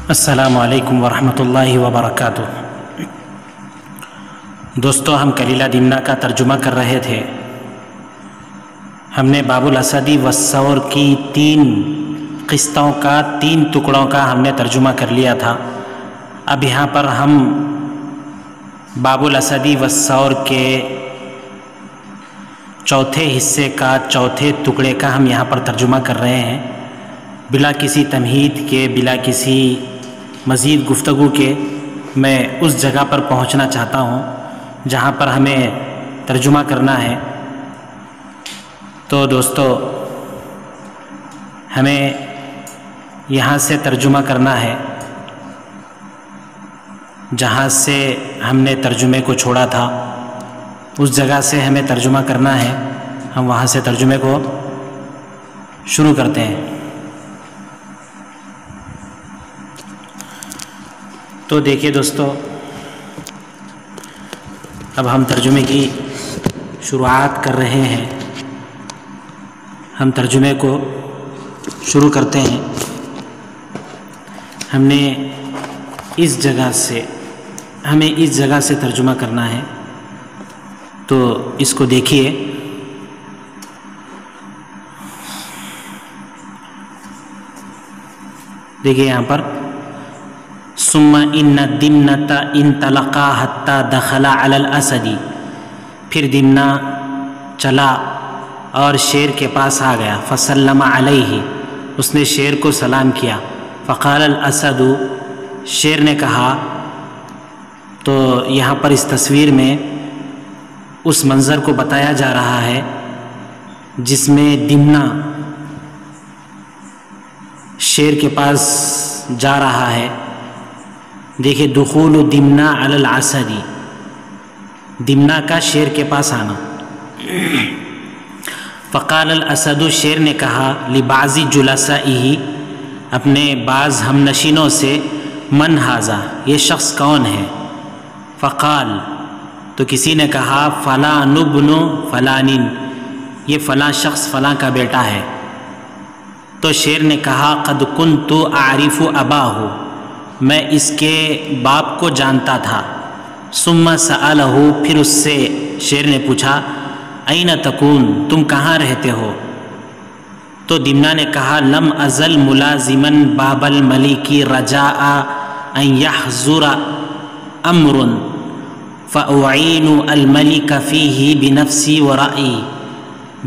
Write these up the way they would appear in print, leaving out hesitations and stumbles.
السلام علیکم ورحمۃ اللہ وبرکاتہ۔ دوستو، ہم کلیلہ دمنہ کا ترجمہ کر رہے تھے۔ ہم نے باب الاسدی والثور کی 3 قسطوں کا 3 ٹکڑوں کا ہم نے ترجمہ کر لیا تھا۔ اب یہاں پر ہم باب الاسدی والثور کے چوتھے حصے کا چوتھے ٹکڑے کا ہم یہاں پر ترجمہ کر رہے ہیں، بلا کسی تمہید کے، بلا کسی مزید گفتگو کے۔ میں اس جگہ پر پہنچنا چاہتا ہوں جہاں پر ہمیں ترجمہ کرنا ہے۔ تو دوستو، ہمیں یہاں سے ترجمہ کرنا ہے جہاں سے ہم نے ترجمے کو چھوڑا تھا، اس جگہ سے ہمیں ترجمہ کرنا ہے۔ ہم وہاں سے ترجمے کو شروع کرتے ہیں۔ تو دیکھیے دوستو، اب ہم ترجمے کی شروعات کر رہے ہیں۔ ہم ترجمے کو شروع کرتے ہیں۔ ہمیں اس جگہ سے ترجمہ کرنا ہے، تو اس کو دیکھیے۔ دیکھیے یہاں پر ثم ان دمنۃ انطلقا حتی دخلا علی الاسد، پھر دمنہ چلا اور شیر کے پاس آ گیا۔ فسلم علیہ، اس نے شیر کو سلام کیا۔ فقال الاسد، شیر نے کہا۔ تو یہاں پر اس تصویر میں اس منظر کو بتایا جا رہا ہے جس میں دمنہ شیر کے پاس جا رہا ہے۔ دیکھیں، دخول دمنہ علی الاسد، دمنہ کا شیر کے پاس آنا۔ فقال الاسد، شیر نے کہا لبعض جلسائہ، اپنے بعض ہم نشینوں سے، من ھذا، یہ شخص کون ہے؟ فقال، تو کسی نے کہا فلان ابن فلان، یہ فلاں شخص فلاں کا بیٹا ہے۔ تو شیر نے کہا قد کنت اعرف اباہ، میں اس کے باپ کو جانتا تھا۔ ثم سألہ، پھر اس سے شیر نے پوچھا این تکون، تم کہاں رہتے ہو؟ تو دمنہ نے کہا لم ازل ملازما باب الملک رجاء ان یحضر امر فاعین الملک فیہ بنفسی ورأی۔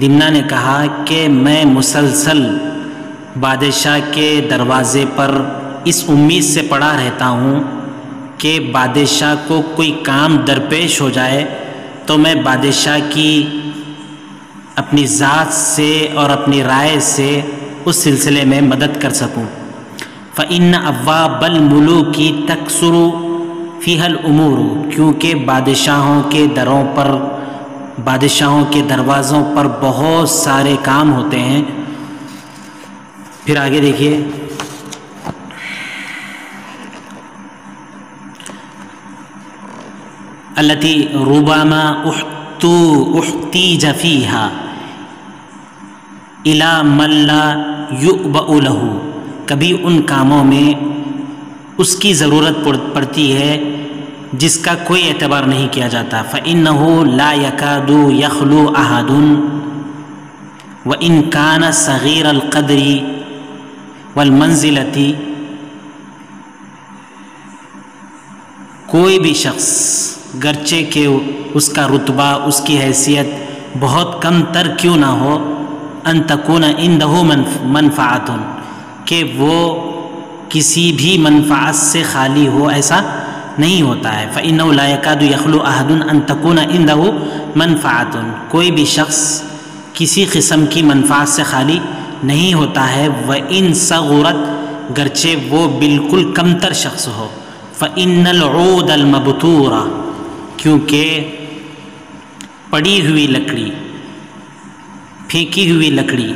دمنہ نے کہا کہ میں مسلسل بادشاہ کے دروازے پر اس امید سے پڑا رہتا ہوں کہ بادشاہ کو کوئی کام درپیش ہو جائے تو میں بادشاہ کی اپنی ذات سے اور اپنی رائے سے اس سلسلے میں مدد کر سکوں۔ فإن أبواب الملوک تکثر فیہا الامور، کیونکہ بادشاہوں کے دروں پر، بادشاہوں کے دروازوں پر بہت سارے کام ہوتے ہیں۔ پھر آگے دیکھیے، التی ربما احتیج فیہا الی من لا یؤبأ لہ، کبھی ان کاموں میں اس کی ضرورت پڑتی ہے جس کا کوئی اعتبار نہیں کیا جاتا۔ فإنہ لا یکاد یخلو احد وإن کان صغیر القدر والمنزلۃ، کوئی بھی شخص گرچہ کہ اس کا رتبہ، اس کی حیثیت بہت کم تر کیوں نہ ہو، ان تکون عنده منفعۃ، کہ وہ کسی بھی منفعت سے خالی ہو، ایسا نہیں ہوتا ہے۔ فإنه لا يكاد يخلو أحد ان تكون عنده منفعۃ، کوئی بھی شخص کسی قسم کی منفعت سے خالی نہیں ہوتا ہے۔ وإن صغرت، گرچہ وہ بالکل کمتر شخص ہو۔ فإن العود المبتور، کیونکہ پڑی ہوئی لکڑی، پھینکی ہوئی لکڑی،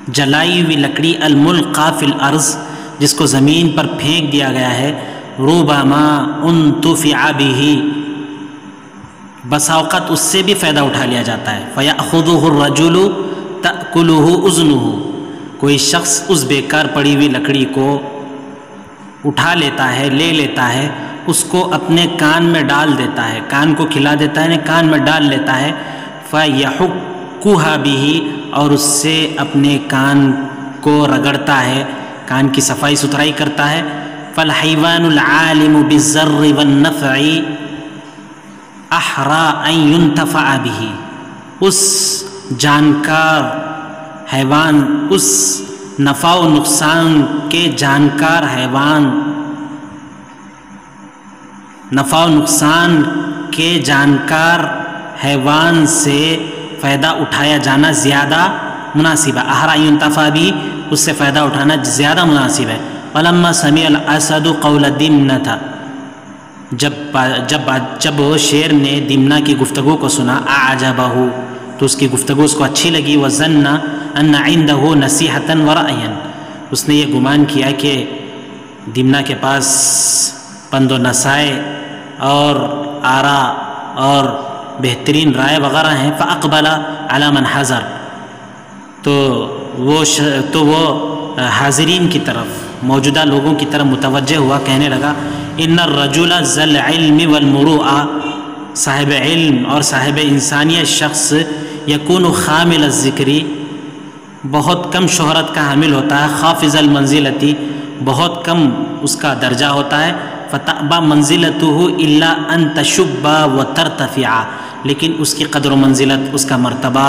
جلائی ہوئی لکڑی، الملقى فی الارض، جس کو زمین پر پھینک دیا گیا ہے، ربما انتفع به، بسا اوقات اس سے بھی فائدہ اٹھا لیا جاتا ہے۔ فیأخذہ الرجل تأکلہ اذنہ، کوئی شخص اس بیکار پڑی ہوئی لکڑی کو اٹھا لیتا ہے، لے لیتا ہے، اس کو اپنے کان میں ڈال دیتا ہے، کان کو کھلا دیتا ہے، یعنی کان میں ڈال لیتا ہے، فَيَحُكُّهَا بِهِ، اور اس سے اپنے کان کو رگڑتا ہے، کان کی صفائی ستھرائی کرتا ہے۔ فَالْحَيْوَانُ الْعَالِمُ بِالزَّرِّ وَالنَّفْعِ أَحْرَىٰ أَن يُنْتَفَعَ بِهِ، اس جانکار حیوان، اس نفع و نقصان کے جانکار حیوان، نفع و نقصان کے جانکار حیوان سے فائدہ اٹھایا جانا زیادہ مناسب ہے۔ احرا ينتفع بھی، اس سے فائدہ اٹھانا زیادہ مناسب ہے۔ فلما سمع الاسد قول دمنة، جب شیر نے دمنہ کی گفتگو کو سنا، اعجبہ، تو اس کی گفتگو اس کو اچھی لگی، وظن ان عنده نصیحة ورأیا، اس نے یہ گمان کیا کہ دمنہ کے پاس پند و نصائح اور آراء اور بہترین رائے وغیرہ ہیں۔ فاقبل علی من حضر، تو وہ حاضرین کی طرف، موجودہ لوگوں کی طرف متوجہ ہوا، کہنے لگا، ان الرجل ذو العلم والمروءہ، صاحب علم اور صاحب انسانیت شخص، یکون خامل الذکر، بہت کم شہرت کا حامل ہوتا ہے، خافض المنزلتی، بہت کم اس کا درجہ ہوتا ہے، فتأبى منزلته الا ان تشب وترتفع، لیکن اس کی قدر و منزلت، اس کا مرتبہ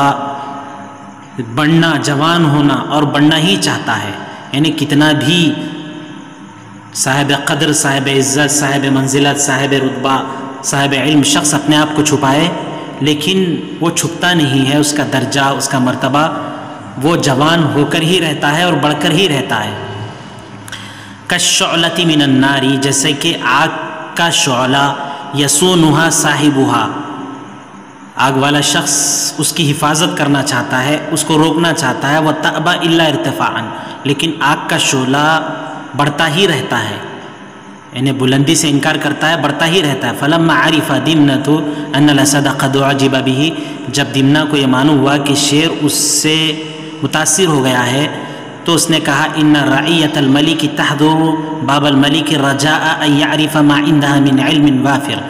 بڑھنا، جوان ہونا اور بڑھنا ہی چاہتا ہے، یعنی کتنا بھی صاحب قدر، صاحب عزت، صاحب منزلت، صاحب رتبہ، صاحب علم شخص اپنے آپ کو چھپائے، لیکن وہ چھپتا نہیں ہے، اس کا درجہ، اس کا مرتبہ وہ جوان ہو کر ہی رہتا ہے اور بڑھ کر ہی رہتا ہے۔ کالشعلۃ من النار، جیسے کہ آگ کا شعلہ، یصونها صاحبها، آگ والا شخص اس کی حفاظت کرنا چاہتا ہے، اس کو روکنا چاہتا ہے، وَتَأْبَى إِلَّا ارتفاعًا، لیکن آگ کا شعلہ بڑھتا ہی رہتا ہے، یعنی بلندی سے انکار کرتا ہے، بڑھتا ہی رہتا ہے۔ فَلَمَّا عَرِفَ دِمْنَةُ أَنَّ الْأَسَدَ قَدْ أُعْجِبَ بِهِ، جب دمنہ کو یہ معلوم ہوا کہ شیر اس سے متاثر ہو گیا ہے، تو اس نے کہا، إِنَّ رَعِيَّةَ الْمَلِكِ تَحْضُرُ بَابَ الْمَلِكِ رَجَاءَ أَن يَعْرِفَ مَا عِندَهَا مِنْ عِلْمٍ وَافِرٍ،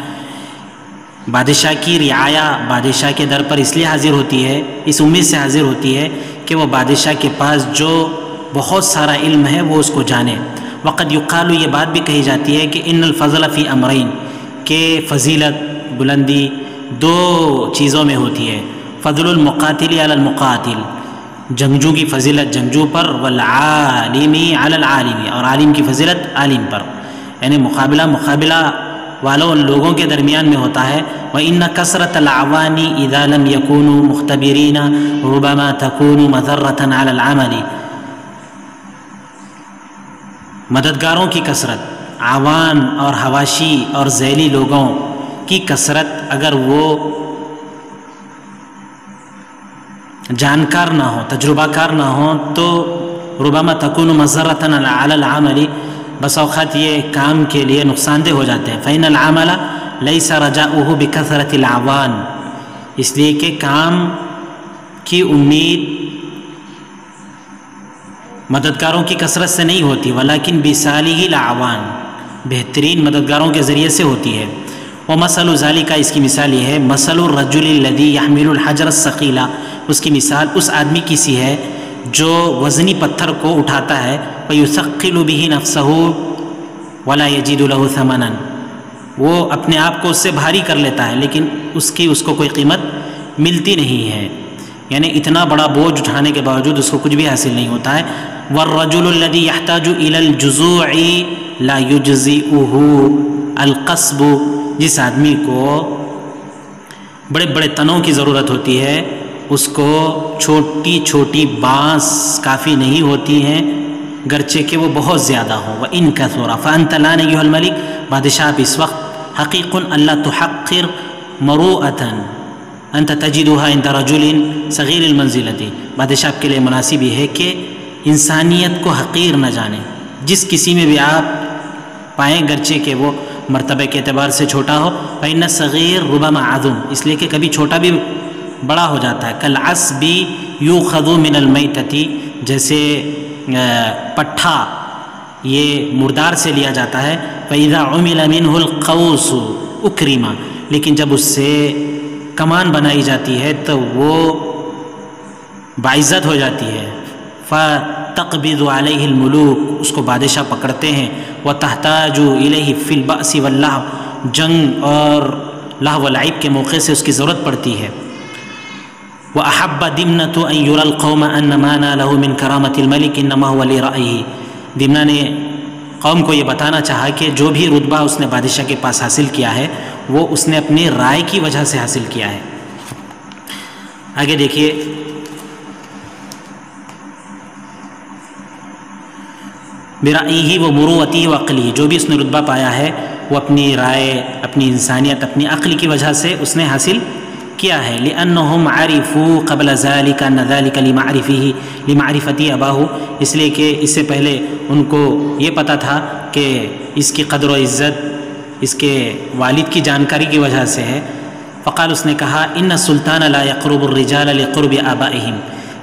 بادشاہ کی رعایا بادشاہ کے در پر اس لیے حاضر ہوتی ہے، اس امید سے حاضر ہوتی ہے کہ وہ بادشاہ کے پاس جو بہت سارا علم ہے وہ اس کو جانے۔ وقد یقال، یہ بات بھی کہی جاتی ہے کہ ان الفضل فی امرین، کہ فضیلت، بلندی دو چیزوں میں ہوتی ہے، فضل المقاتل علی المقاتل، جنگجو کی فضیلت جنگجو پر، والعالم علی العالم، اور عالم کی فضیلت عالم پر، یعنی مقابلہ والوں لوگوں کے درمیان میں ہوتا ہے۔ وَإِنَّ كَثْرَةَ الْأَعْوَانِ إِذَا لَمْ يَكُونُوا مُخْتَبِرِينَ رُبَمَا تَكُونُ مَضَرَّةً عَلَى الْعَمَلِ، مددگاروں کی کثرت، عوان اور حواشی اور ذیلی لوگوں کی کثرت، اگر وہ جانکار نہ ہو، تجربہ کار نہ ہو، تو ربما تکون مضرۃ علی العمل، بس اوقات یہ کام کے لیے نقصان دہ ہو جاتے ہیں۔ فإن العمل لیس رجاؤہ بکثرۃ العوان، اس لیے کہ کام کی امید مددگاروں کی کثرت سے نہیں ہوتی، ولیکن بصالح العوان، بہترین مددگاروں کے ذریعے سے ہوتی ہے۔ ومثل ذلک، اس کی مثال یہ ہے، مثل الرجل الذی یحمل الحجر الثقیل، اس کی مثال اس آدمی کی سی ہے جو وزنی پتھر کو اٹھاتا ہے، وَيُثَقِّلُ بِهِ نَفْسَهُ وَلَا يَجِدُ لَهُ ثَمَنًا، وہ اپنے آپ کو اس سے بھاری کر لیتا ہے لیکن اس کو کوئی قیمت ملتی نہیں ہے، یعنی اتنا بڑا بوجھ اٹھانے کے باوجود اس کو کچھ بھی حاصل نہیں ہوتا ہے۔ وَالرَّجُلُ الَّذِي يَحْتَاجُ إِلَى الْجُزُوعِ لَا يُجْزِئُهُ الْقَصْبُ، جس آدمی کو بڑے بڑے تنوں کی ضرورت ہوتی ہے، اس کو چھوٹی چھوٹی بانس کافی نہیں ہوتی ہیں، گرچہ کہ وہ بہت زیادہ ہوں۔ وَإِن كَثُرَ فَأَنْتَ الْآنَ أَيُّهَا الْمَلِكُ، بادشاہ آپ اس وقت، حقیق اللہ تحقر مروءة أنت تجدها عند رجل صغیر المنزلة، بادشاہ آپ کے لیے مناسب یہ ہے کہ انسانیت کو حقیر نہ جانے، جس کسی میں بھی آپ پائیں گرچہ کہ وہ مرتبہ کے اعتبار سے چھوٹا ہو۔ فإن الصغیر ربما عظم، اس لیے کہ کبھی چھوٹا بھی بڑا ہو جاتا ہے۔ کالعصب یؤخذ من المیتۃ، جیسے پٹھا یہ مردار سے لیا جاتا ہے. فَإِذَا عُمِلَ مِنْهُ الْقَوْسُ أُكْرِمَ، لیکن جب اس سے کمان بنائی جاتی ہے تو وہ باعزت ہو جاتی ہے. فَتَقْبِضُ عَلَيْهِ الْمُلُوكُ، اس کو بادشاہ پکڑتے ہیں. وَتَحْتَاجُ إِلَيْهِ فِي الْبَأْسِ وَاللَّهْوِ، جنگ اور لہو و لعب کے موقع سے اس کی ضرورت پڑتی ہے. وَأَحَبَّ دِمْنَةُ أَنْ يُرَى الْقَوْمَ أَنَّ مَا نَالَهُ مِنْ كَرَامَةِ الْمَلِكِ إِنَّمَا هُوَ لِرَأْيِهِ. دمنہ نے قوم کو یہ بتانا چاہا کہ جو بھی رتبہ اس نے بادشاہ کے پاس حاصل کیا ہے وہ اس نے اپنی رائے کی وجہ سے حاصل کیا ہے. آگے دیکھیے، برائیہ و مروتی و عقلی، جو بھی اس نے رتبہ پایا ہے وہ اپنی رائے، اپنی انسانیت، اپنی عقل کی وجہ سے اس نے حاصل کیا ہے. لأنہم عرفوا قبل ذلك ان ذلك لمعرفتی اباہ، اس لیے کہ اس سے پہلے ان کو یہ پتہ تھا کہ اس کی قدر و عزت اس کے والد کی جانکاری کی وجہ سے ہے. فقال، اس نے کہا، ان السلطان لا يقرب الرجال لقرب آبائهم،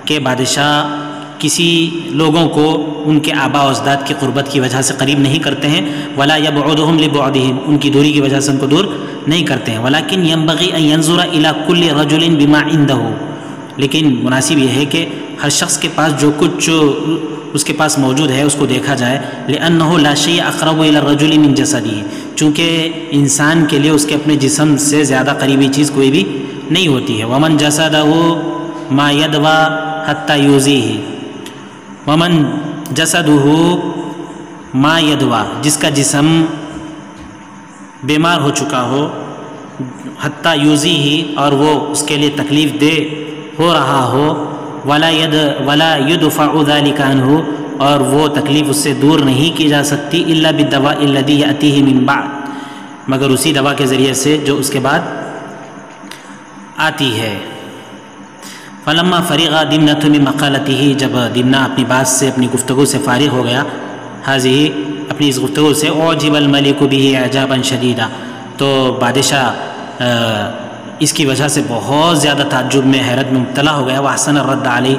کہ بادشاہ کسی لوگوں کو ان کے آباء و اجداد کی قربت کی وجہ سے قریب نہیں کرتے ہیں. ولا يبعدهم لبعدهم، ان کی دوری کی وجہ سے ان کو دور نہیں کرتے ہیں. ولكن ينبغي ان ينظر الى كل رجل بما عنده، لیکن مناسب یہ ہے کہ ہر شخص کے پاس جو کچھ اس کے پاس موجود ہے اس کو دیکھا جائے. لأنه لا شيء اقرب الى الرجل من جسده، چونکہ انسان کے لیے اس کے اپنے جسم سے زیادہ قریبی چیز کوئی بھی نہیں ہوتی ہے. ومن جسده ما يدوى حتى يؤذيه، ومن جسده ما يدوى، جس کا جسم بیمار ہو چکا ہو، حتیٰ یوزی ہی، اور وہ اس کے لیے تکلیف دہ ہو رہا ہو، ولا يدفع ذلك عنه، اور وہ تکلیف اس سے دور نہیں کی جا سکتی، الا بالدواء الذي يأتيه من بعد، مگر اسی دوا کے ذریعے سے جو اس کے بعد آتی ہے. فلما فرغ دمنة من مقالته، جب دمنہ اپنی بات سے، اپنی گفتگو سے فارغ ہو گیا، حاضی اپنی اس گفتگو سے، اعجب الملک به اعجابا شدیدا، تو بادشاہ اس کی وجہ سے بہت زیادہ تعجب میں، حیرت میں مبتلا ہو گیا. واحسن الرد علیہ،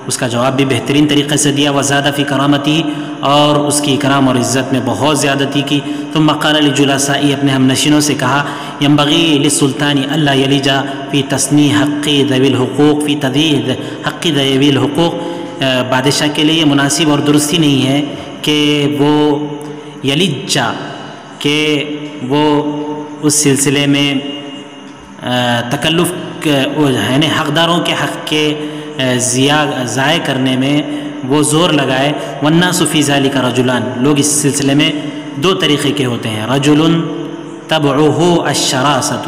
اس کا جواب بھی بہترین طریقے سے دیا. وزاد فی کرامتی، اور اس کی اکرام اور عزت میں بہت زیادتی کی. ثم قال لجلسائی، اپنے ہم نشینوں سے کہا، ينبغي للسلطان الا يلج في تصنيع حق ذوي الحقوق في تذيذ حق ذوي الحقوق، بادشاہ کے لیے یہ مناسب اور درستی نہیں ہے کہ وہ یلجا، کہ وہ اس سلسلے میں تکلف یعنی حقداروں کے حق کے ضائع کرنے میں وہ زور لگائے. والناس فی ذلک رجلان، لوگ اس سلسلے میں دو طریقے کے ہوتے ہیں. رجل تبعہ الشراست،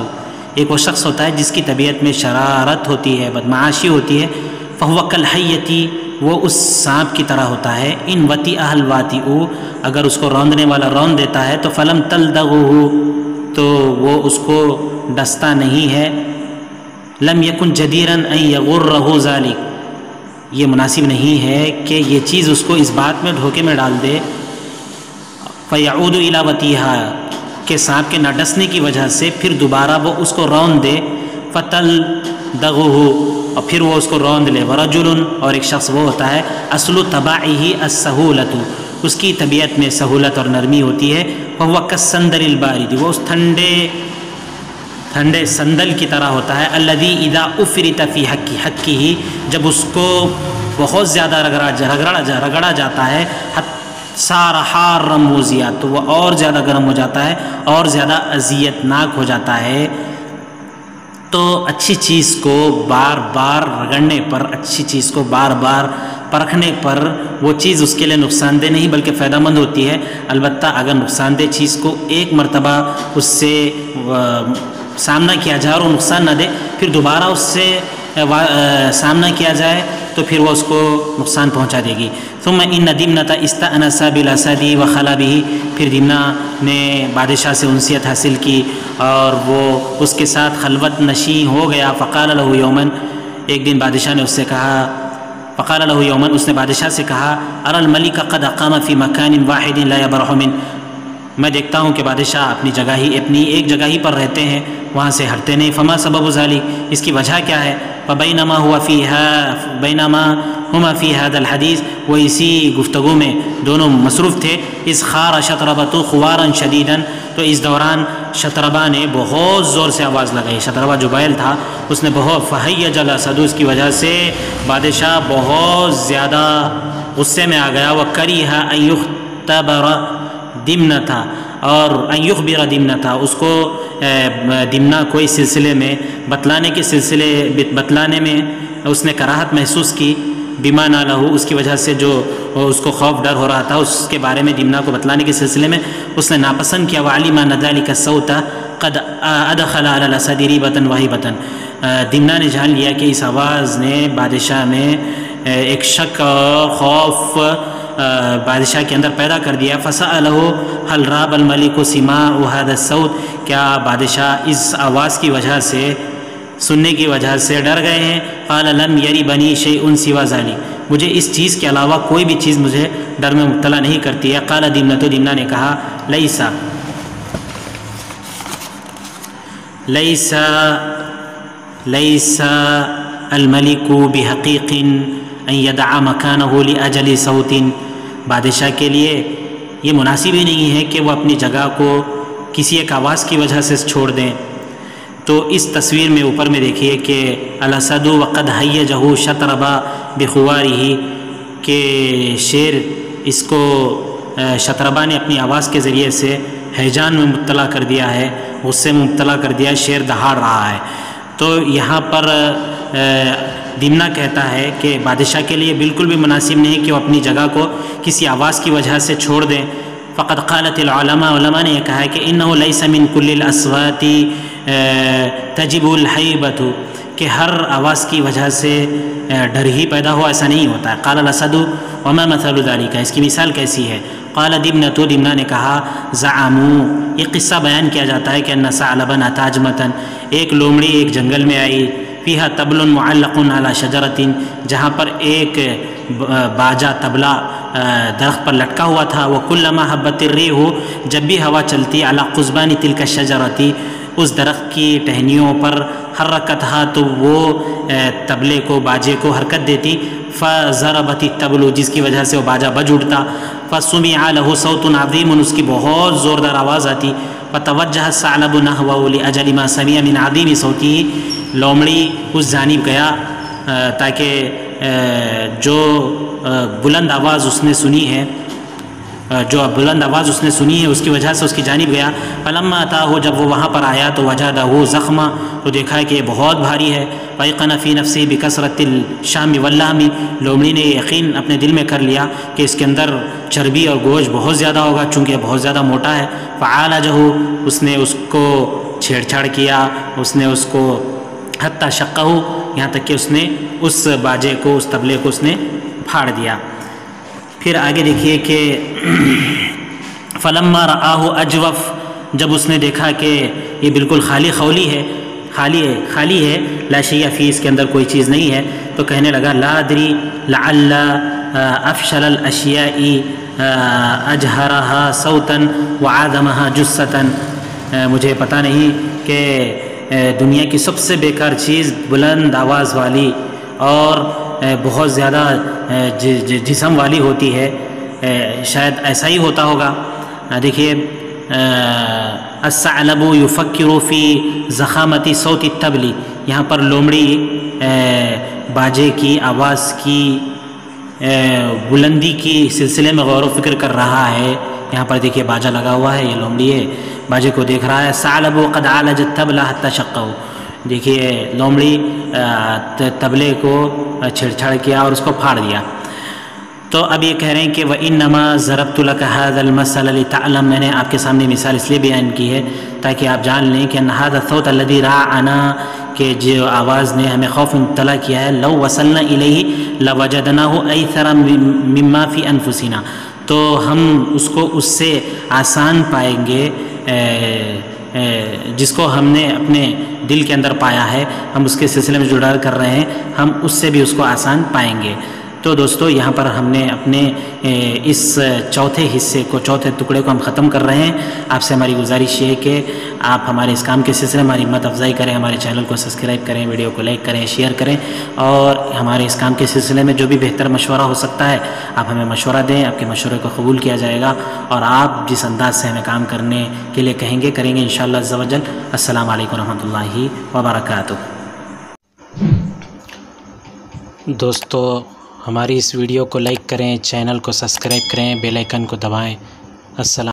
ایک وہ شخص ہوتا ہے جس کی طبیعت میں شرارت ہوتی ہے، بدمعاشی ہوتی ہے. فہو کالحیۃ، وہ اس سانپ کی طرح ہوتا ہے. ان وطیئہ الواطئ، اگر اس کو روندنے والا روند دیتا ہے تو فلم تلدغہ، تو وہ اس کو ڈستا نہیں ہے. لم یکن جدیرا ان یغرہ ذلک، یہ مناسب نہیں ہے کہ یہ چیز اس کو اس بات میں دھوکے میں ڈال دے. فیعود الی وطیہا، کہ سانپ کے نہ ڈسنے کی وجہ سے پھر دوبارہ وہ اس کو روند دے. فتلدغہ، اور پھر وہ اس کو روند لے. ورجل، اور ایک شخص وہ ہوتا ہے، اصل طباعہ السہولۃ، اس کی طبیعت میں سہولت اور نرمی ہوتی ہے. فہو کالسندل البارد، وہ اس ٹھنڈے سندل کی طرح ہوتا ہے. الذی اذا افرط فی حقہ، جب اس کو بہت زیادہ رگڑا جاتا ہے، صار حارا موذیا، تو وہ اور زیادہ گرم ہو جاتا ہے اور زیادہ اذیت ناک ہو جاتا ہے. تو اچھی چیز کو بار بار رگڑنے پر، اچھی چیز کو بار بار پرکھنے پر وہ چیز اس کے لیے نقصان دہ نہیں بلکہ فائدہ مند ہوتی ہے. البتہ اگر نقصان دہ چیز کو ایک مرتبہ اس سے سامنا کیا جائے اور وہ نقصان نہ دے، پھر دوبارہ اس سے سامنا کیا جائے تو پھر وہ اس کو نقصان پہنچا دے گی. ثم ان دمنة استأنس بالاسد وخلا به، پھر دمنہ نے بادشاہ سے انسیت حاصل کی اور وہ اس کے ساتھ خلوت نشین ہو گیا. فقال له یوما، ایک دن بادشاہ نے اس سے کہا، فقال له یوما، اس نے بادشاہ سے کہا، ارى الملك قد اقام في مكان واحد لا يبرح منه، میں دیکھتا ہوں کہ بادشاہ اپنی ایک جگہ ہی پر رہتے ہیں، وہاں سے ہٹتے نہیں. فما سبب ذلك، اس کی وجہ کیا ہے؟ فبینما ہما فی هذا الحدیث، وہ اسی گفتگو میں دونوں مصروف تھے. اذ خار شطربۃ خوارا شدیدا، تو اس دوران شطربہ نے بہت زور سے آواز لگائی. شطربہ جو بیل تھا اس نے بہت فہیج الاسد، اس کی وجہ سے بادشاہ بہت زیادہ غصے میں آ گیا. وکریہ ان یختبر دمنہ، اور ان یخبر دمنہ، اس کو دمنہ کوئی سلسلے میں بتلانے میں اس نے کراہت محسوس کی. بما نالہ، اس کی وجہ سے جو اس کو خوف ڈر ہو رہا تھا اس کے بارے میں دمنہ کو بتلانے کے سلسلے میں اس نے ناپسند کیا. وعلم ان ذلک الصوت قد ادخل علی الاسد ریبۃ وہیبۃ، دمنہ نے جان لیا کہ اس آواز نے بادشاہ میں ایک شک اور خوف بادشاہ کے اندر پیدا کر دیا. فسألہ هل راب الملک سماع هذا الصوت، کیا بادشاہ اس آواز کی وجہ سے، سننے کی وجہ سے ڈر گئے ہیں؟ قال لم یری بنی شیء سوى ذلک، مجھے اس چیز کے علاوہ کوئی بھی چیز مجھے ڈر میں مبتلا نہیں کرتی ہے. قال دمنہ، تو دمنہ نے کہا لیس الملک بحقیق ان یدع مکانہ لاجل صوت، بادشاہ کے لیے یہ مناسب ہی نہیں ہے کہ وہ اپنی جگہ کو کسی ایک آواز کی وجہ سے چھوڑ دیں. تو اس تصویر میں اوپر میں دیکھیے کہ الاسد وقد ہیجہ شطربہ بخوارہ، کہ شیر اس کو شطربہ نے اپنی آواز کے ذریعے سے ہیجان میں مبتلا کر دیا ہے، غصے میں مبتلا کر دیا ہے، شیر دہاڑ رہا ہے. تو یہاں پر دمنہ کہتا ہے کہ بادشاہ کے لیے بالکل بھی مناسب نہیں کہ وہ اپنی جگہ کو کسی آواز کی وجہ سے چھوڑ دیں. فقد قالت العلماء، علماء نے یہ کہا ہے کہ انہ لیس من کل الاصوات تجب الحیبۃ، کہ ہر آواز کی وجہ سے ڈر ہی پیدا ہو، ایسا نہیں ہوتا ہے. قال الاسد وما مثل ذلک، اس کی مثال کیسی ہے؟ قال دمنہ، تو دمنہ نے کہا زعموا، یہ قصہ بیان کیا جاتا ہے کہ ان ثعلبا اتى جمۃ، ایک لومڑی ایک جنگل میں آئی. فیہا طبل معلق علی شجرۃ، جہاں پر ایک باجا طبلہ درخت پر لٹکا ہوا تھا. وکلما حبت الریح، جب بھی ہوا چلتی، علی قضبان تلک الشجرۃ، اس درخت کی ٹہنیوں پر حرکتھا، تو وہ طبلے کو، باجے کو حرکت دیتی. فضربت الطبل، جس کی وجہ سے وہ باجا بج اٹھتا. فسمع له صوت عظیم، اس کی بہت زوردار آواز آتی. فتوجہ الثعلب نحوه لاجل ما سمع من عظیم صوته، لومڑی اس جانب گیا تاکہ جو بلند آواز اس نے سنی ہے، اس کی وجہ سے اس کی جانب گیا. فلما اتاه، جب وہ وہاں پر آیا تو وجدہ زخما، تو دیکھا کہ یہ بہت بھاری ہے. فایقن فی نفسه بکثرۃ الشام واللحم، لومڑی نے یقین اپنے دل میں کر لیا کہ اس کے اندر چربی اور گوشت بہت زیادہ ہوگا چونکہ بہت زیادہ موٹا ہے. فعالجہ، اس نے اس کو چھیڑ چھاڑ کیا، اس نے اس کو حتی شقہ، یہاں تک کہ اس نے اس باجے کو، اس طبلے کو اس نے پھاڑ دیا. پھر آگے دیکھیے کہ فلما رآہ اجوف، جب اس نے دیکھا کہ یہ بالکل خالی ہے، لا شیء فی، اس کے اندر کوئی چیز نہیں ہے، تو کہنے لگا لا ادری لعل افشل الاشیاء اجہرها صوتا وعادمها جثة، مجھے پتہ نہیں کہ دنیا کی سب سے بیکار چیز بلند آواز والی اور بہت زیادہ جسم والی ہوتی ہے، شاید ایسا ہی ہوتا ہوگا. دیکھیے الثعلب یفکر فی ضخامت صوت الطبل، یہاں پر لومڑی باجے کی آواز کی بلندی کی سلسلے میں غور و فکر کر رہا ہے. یہاں پر دیکھیے باجا لگا ہوا ہے، یہ لومڑی ہے، باجے کو دیکھ رہا ہے. ثعلب قد عالج الطبل حتى شقه، دیکھیے لومڑی طبلے کو چھیڑ چھاڑ کیا اور اس کو پھاڑ دیا. تو اب یہ کہہ رہے ہیں کہ وَإِنَّمَا ضَرَبْتُ لَكَ هَذَا الْمَثَلَ لِتَعْلَمْ، میں نے آپ کے سامنے مثال اس لیے بیان کی ہے تاکہ آپ جان لیں کہ أَنَّ هَذَا الصَّوْتَ الَّذِي رَاعَنَا، کہ جو آواز نے ہمیں خوف مبتلا کیا ہے، لَوْ وَصَلْنَا إِلَيْهِ لَوَجَدْنَاهُ أَيْسَرَ مِمَّا فِي أَنفُسِنَا، تو ہم اس کو اس سے آسان پائیں گے جس کو ہم نے اپنے دل کے اندر پایا ہے، ہم اس کے سلسلے میں جو ڈر کر رہے ہیں ہم اس سے بھی اس کو آسان پائیں گے. تو دوستو یہاں پر ہم نے اپنے اس چوتھے حصے کو، چوتھے ٹکڑے کو ہم ختم کر رہے ہیں۔ آپ سے ہماری گزارش یہ ہے کہ آپ ہمارے اس کام کے سلسلے میں ہماری ہمت افزائی کریں، ہمارے چینل کو سبسکرائب کریں، ویڈیو کو لائک کریں، شیئر کریں، اور ہمارے اس کام کے سلسلے میں جو بھی بہتر مشورہ ہو سکتا ہے آپ ہمیں مشورہ دیں، آپ کے مشورے کو قبول کیا جائے گا، اور آپ جس انداز سے ہمیں کام کرنے کے لیے کہیں گے کریں گے انشاءاللہ عز و جل۔ السلام علیکم ورحمۃ اللہ وبرکاتہ۔ دوستو ہماری اس ویڈیو کو لائک کریں، چینل کو سبسکرائب کریں، بیل آئیکن کو دبائیں۔ السلام